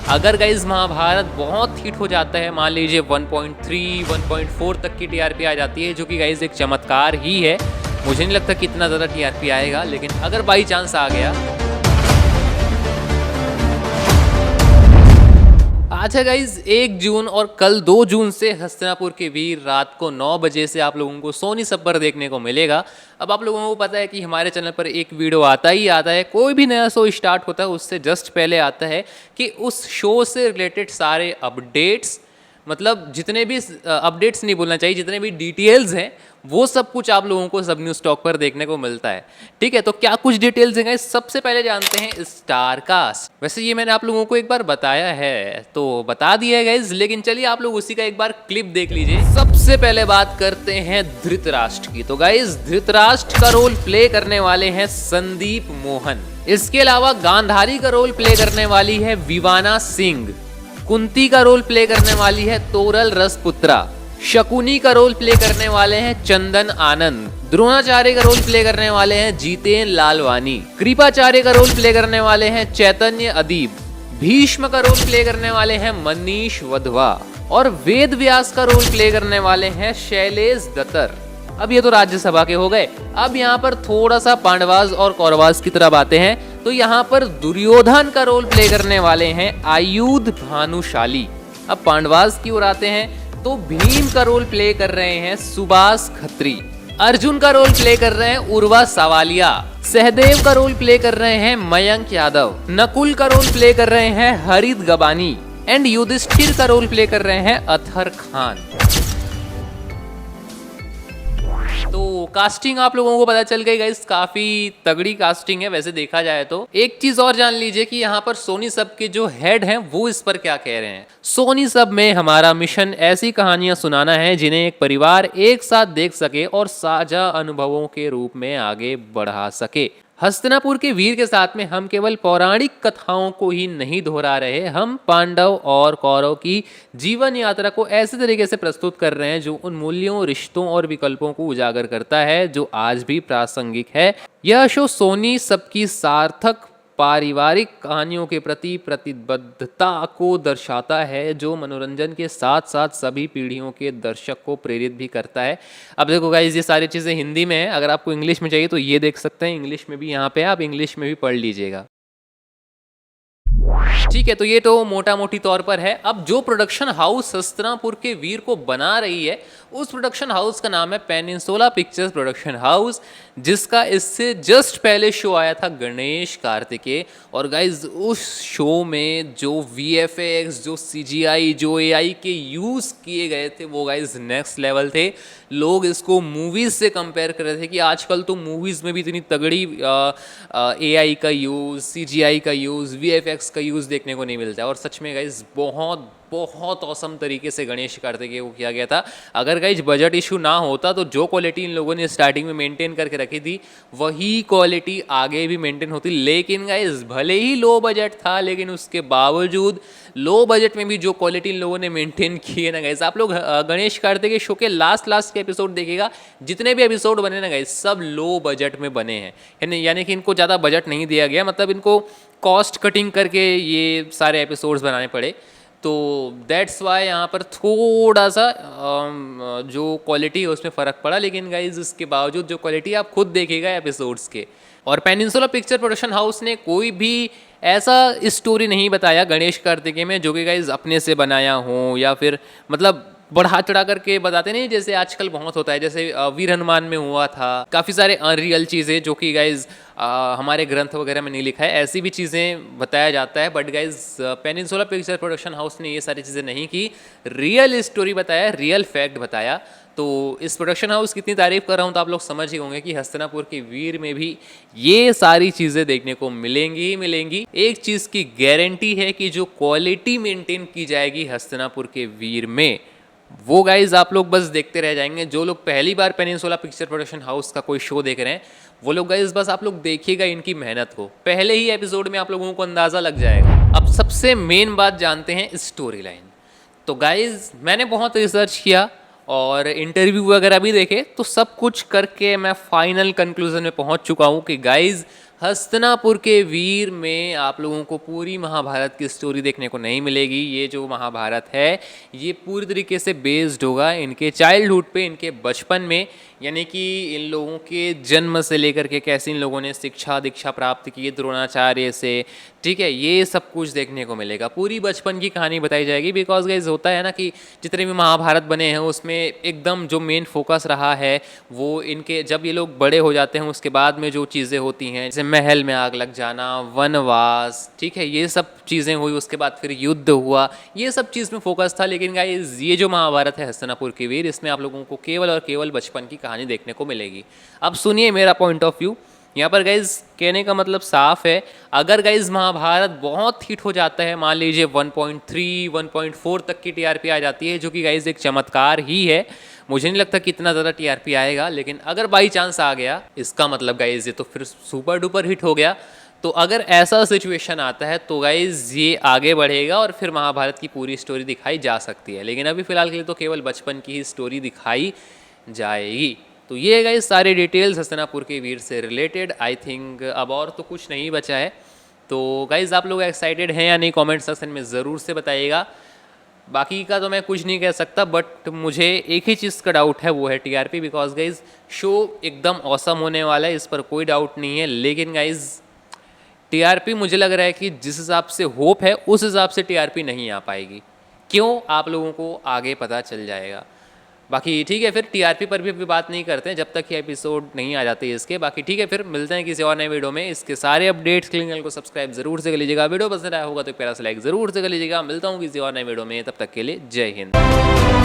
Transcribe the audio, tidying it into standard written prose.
अगर गाइज महाभारत बहुत हिट हो जाता है, मान लीजिए 1.3 1.4 तक की टीआरपी आ जाती है, जो कि गाइज एक चमत्कार ही है। मुझे नहीं लगता कि इतना ज़्यादा टीआरपी आएगा, लेकिन अगर बाई चांस आ गया। अच्छा गाइज, 1 जून और कल 2 जून से हस्तिनापुर के वीर रात को 9 बजे से आप लोगों को सोनी सब पर देखने को मिलेगा। अब आप लोगों को पता है कि हमारे चैनल पर एक वीडियो आता ही आता है, कोई भी नया शो स्टार्ट होता है उससे जस्ट पहले आता है कि उस शो से रिलेटेड सारे अपडेट्स, मतलब जितने भी अपडेट्स नहीं बोलना चाहिए, जितने भी डिटेल्स हैं वो सब कुछ आप लोगों को सब न्यूज़ टॉक पर देखने को मिलता है। ठीक है, तो क्या कुछ डिटेल्स हैं गाइस, सबसे पहले जानते हैं स्टार कास्ट। वैसे ये मैंने आप लोगों को एक बार बताया है, तो बता दिया है गाइस, लेकिन चलिए आप लोग उसी का एक बार क्लिप देख लीजिए। सबसे पहले बात करते हैं धृतराष्ट्र की। तो गाइस, धृतराष्ट्र का रोल प्ले करने वाले हैं संदीप मोहन। इसके अलावा गांधारी का रोल प्ले करने वाली है विवाना सिंह। कुंती का रोल प्ले करने वाली है तोरल रसपुत्रा। शकुनी का रोल प्ले करने वाले हैं चंदन आनंद। द्रोणाचार्य का रोल प्ले करने वाले हैं जीतेन लालवानी। कृपाचार्य का रोल प्ले करने वाले हैं चैतन्य अदीब। भीष्म का रोल प्ले करने वाले हैं मनीष वधवा। और वेद व्यास का रोल प्ले करने वाले हैं शैलेश दत्तर। अब ये तो राज्यसभा के हो गए। अब यहाँ पर थोड़ा सा पांडवास और कौरवास की तरफ आते हैं। तो यहाँ पर दुर्योधन का रोल प्ले करने वाले हैं आयुध भानुशाली। अब पांडवास की ओर आते हैं तो भीम का रोल प्ले कर रहे हैं सुभाष खत्री। अर्जुन का रोल प्ले कर रहे हैं उर्वा सवालिया। सहदेव का रोल प्ले कर रहे हैं मयंक यादव। नकुल का रोल प्ले कर रहे हैं हरित गबानी। एंड युधिष्ठिर का रोल प्ले कर रहे हैं अथर खान। तो कास्टिंग आप लोगों को पता चल गई गाइस, काफी तगड़ी कास्टिंग है वैसे देखा जाए तो। एक चीज और जान लीजिए कि यहाँ पर सोनी सब के जो हेड हैं वो इस पर क्या कह रहे हैं। सोनी सब में हमारा मिशन ऐसी कहानियां सुनाना है जिन्हें एक परिवार एक साथ देख सके और साझा अनुभवों के रूप में आगे बढ़ा सके। हस्तिनापुर के वीर के साथ में हम केवल पौराणिक कथाओं को ही नहीं दोहरा रहे, हम पांडव और कौरव की जीवन यात्रा को ऐसे तरीके से प्रस्तुत कर रहे हैं जो उन मूल्यों, रिश्तों और विकल्पों को उजागर करता है जो आज भी प्रासंगिक है। यह शो सोनी सबकी सार्थक पारिवारिक कहानियों के प्रति प्रतिबद्धता को दर्शाता है, जो मनोरंजन के साथ साथ सभी पीढ़ियों के दर्शक को प्रेरित भी करता है। अब देखो गाइस, ये सारी चीज़ें हिंदी में है, अगर आपको इंग्लिश में चाहिए तो ये देख सकते हैं, इंग्लिश में भी यहाँ पे आप इंग्लिश में भी पढ़ लीजिएगा। ठीक है, तो ये तो मोटा मोटी तौर पर है। अब जो प्रोडक्शन हाउस हस्तिनापुर के वीर को बना रही है उस प्रोडक्शन हाउस का नाम है पेनिनसुला पिक्चर्स प्रोडक्शन हाउस, जिसका इससे जस्ट पहले शो आया था गणेश कार्तिकेय। और गाइज उस शो में जो VFX, जो CGI, जो AI के यूज़ किए गए थे वो गाइज नेक्स्ट लेवल थे। लोग इसको मूवीज़ से कंपेयर कर रहे थे कि आजकल तो मूवीज़ में भी इतनी तगड़ी AI का यूज़, CGI का यूज़, VFX का यूज़ देखने को नहीं मिलता है। और सच में गाइज बहुत बहुत औसम तरीके से गणेश कार्तिकेय को किया गया था। अगर गाइज बजट इशू ना होता तो जो क्वालिटी इन लोगों ने स्टार्टिंग में मेंटेन करके रखी थी वही क्वालिटी आगे भी मेंटेन होती। लेकिन गाइज भले ही लो बजट था, लेकिन उसके बावजूद लो बजट में भी जो क्वालिटी इन लोगों ने मेंटेन की है ना गाइज, आप लोग गणेश कार्तिकेय शो के लास्ट के एपिसोड देखिएगा, जितने भी एपिसोड बने ना गाइज सब लो बजट में बने हैं। यानी कि इनको ज़्यादा बजट नहीं दिया गया, मतलब इनको कॉस्ट कटिंग करके ये सारे एपिसोड्स बनाने पड़े। तो दैट्स वाई यहाँ पर थोड़ा सा जो क्वालिटी है उसमें फ़र्क पड़ा। लेकिन गाइज उसके बावजूद जो क्वालिटी आप खुद देखिएगा एपिसोड्स के। और पेनिनसुला पिक्चर प्रोडक्शन हाउस ने कोई भी ऐसा स्टोरी नहीं बताया गणेश कार्तिकेय में जो कि गाइज अपने से बनाया हो, या फिर मतलब बढ़ा चढ़ा करके बताते नहीं, जैसे आजकल बहुत होता है। जैसे वीर हनुमान में हुआ था, काफ़ी सारे अनरियल चीज़ें जो कि गाइज हमारे ग्रंथ वगैरह में नहीं लिखा है, ऐसी भी चीज़ें बताया जाता है। But guys peninsula picture production house ने ये सारी चीज़ें नहीं की, रियल स्टोरी बताया, रियल फैक्ट बताया। तो इस प्रोडक्शन हाउस की इतनी तारीफ कर रहा हूँ तो आप लोग समझ ही होंगे कि हस्तिनापुर के वीर में भी ये सारी चीज़ें देखने को मिलेंगी ही मिलेंगी। एक चीज़ की गारंटी है कि जो क्वालिटी मेंटेन की जाएगी हस्तिनापुर के वीर में, वो गाइज आप लोग बस देखते रह जाएंगे। जो लोग पहली बार पेनिनसुला पिक्चर प्रोडक्शन हाउस का कोई शो देख रहे हैं वो लोग गाइज बस आप लोग देखिएगा इनकी मेहनत को, पहले ही एपिसोड में आप लोगों को अंदाज़ा लग जाएगा। अब सबसे मेन बात जानते हैं स्टोरी लाइन। तो गाइज मैंने बहुत रिसर्च किया और इंटरव्यू वगैरह भी देखे, तो सब कुछ करके मैं फाइनल कंक्लूजन में पहुंच चुका हूं कि गाइज हस्तिनापुर के वीर में आप लोगों को पूरी महाभारत की स्टोरी देखने को नहीं मिलेगी। ये जो महाभारत है ये पूरी तरीके से बेस्ड होगा इनके चाइल्डहुड पे, इनके बचपन में, यानी कि इन लोगों के जन्म से लेकर के कैसे इन लोगों ने शिक्षा दीक्षा प्राप्त की द्रोणाचार्य से, ठीक है, ये सब कुछ देखने को मिलेगा। पूरी बचपन की कहानी बताई जाएगी। बिकॉज गाइज होता है ना कि जितने भी महाभारत बने हैं उसमें एकदम जो मेन फोकस रहा है वो इनके, जब ये लोग बड़े हो जाते हैं उसके बाद में जो चीज़ें होती हैं, जैसे महल में आग लग जाना, वनवास, ठीक है, ये सब चीज़ें हुई, उसके बाद फिर युद्ध हुआ, ये सब चीज़ में फोकस था। लेकिन गाइज ये जो महाभारत है हस्तिनापुर के वीर, इसमें आप लोगों को केवल और केवल बचपन की कहानी देखने को मिलेगी। अब सुनिए मेरा पॉइंट ऑफ व्यू। यहाँ पर गाइज कहने का मतलब साफ है, अगर गाइज महाभारत बहुत हिट हो जाता है, मान लीजिए 1.3 1.4 तक की टीआरपी आ जाती है, जो कि गाइज एक चमत्कार ही है, मुझे नहीं लगता कि इतना ज़्यादा टीआरपी आएगा, लेकिन अगर बाई चांस आ गया इसका मतलब गाइज ये तो फिर सुपर डुपर हिट हो गया। तो अगर ऐसा सिचुएशन आता है तो गाइज ये आगे बढ़ेगा और फिर महाभारत की पूरी स्टोरी दिखाई जा सकती है। लेकिन अभी फ़िलहाल के लिए तो केवल बचपन की ही स्टोरी दिखाई जाएगी। तो ये गाइज सारे डिटेल्स हस्तिनापुर के वीर से रिलेटेड। आई थिंक अब और तो कुछ नहीं बचा है। तो गाइज आप लोग एक्साइटेड हैं या नहीं, कमेंट सेक्शन में ज़रूर से बताइएगा। बाकी का तो मैं कुछ नहीं कह सकता, बट मुझे एक ही चीज़ का डाउट है, वो है टीआरपी। बिकॉज गाइज शो एकदम ऑसम होने वाला है, इस पर कोई डाउट नहीं है। लेकिन गाइज टीआरपी मुझे लग रहा है कि जिस हिसाब से होप है उस हिसाब से टीआरपी नहीं आ पाएगी। क्यों, आप लोगों को आगे पता चल जाएगा। बाकी ठीक है, फिर टीआरपी पर भी बात नहीं करते हैं जब तक ये एपिसोड नहीं आ जाते इसके। बाकी ठीक है, फिर मिलते हैं किसी और नए वीडियो में। इसके सारे अपडेट्स के लिए चैनल को सब्सक्राइब जरूर से कर लीजिएगा। वीडियो पसंद आया होगा तो प्यारा सा लाइक जरूर से कर लीजिएगा। मिलता हूँ किसी और नए वीडियो में, तब तक के लिए जय हिंद।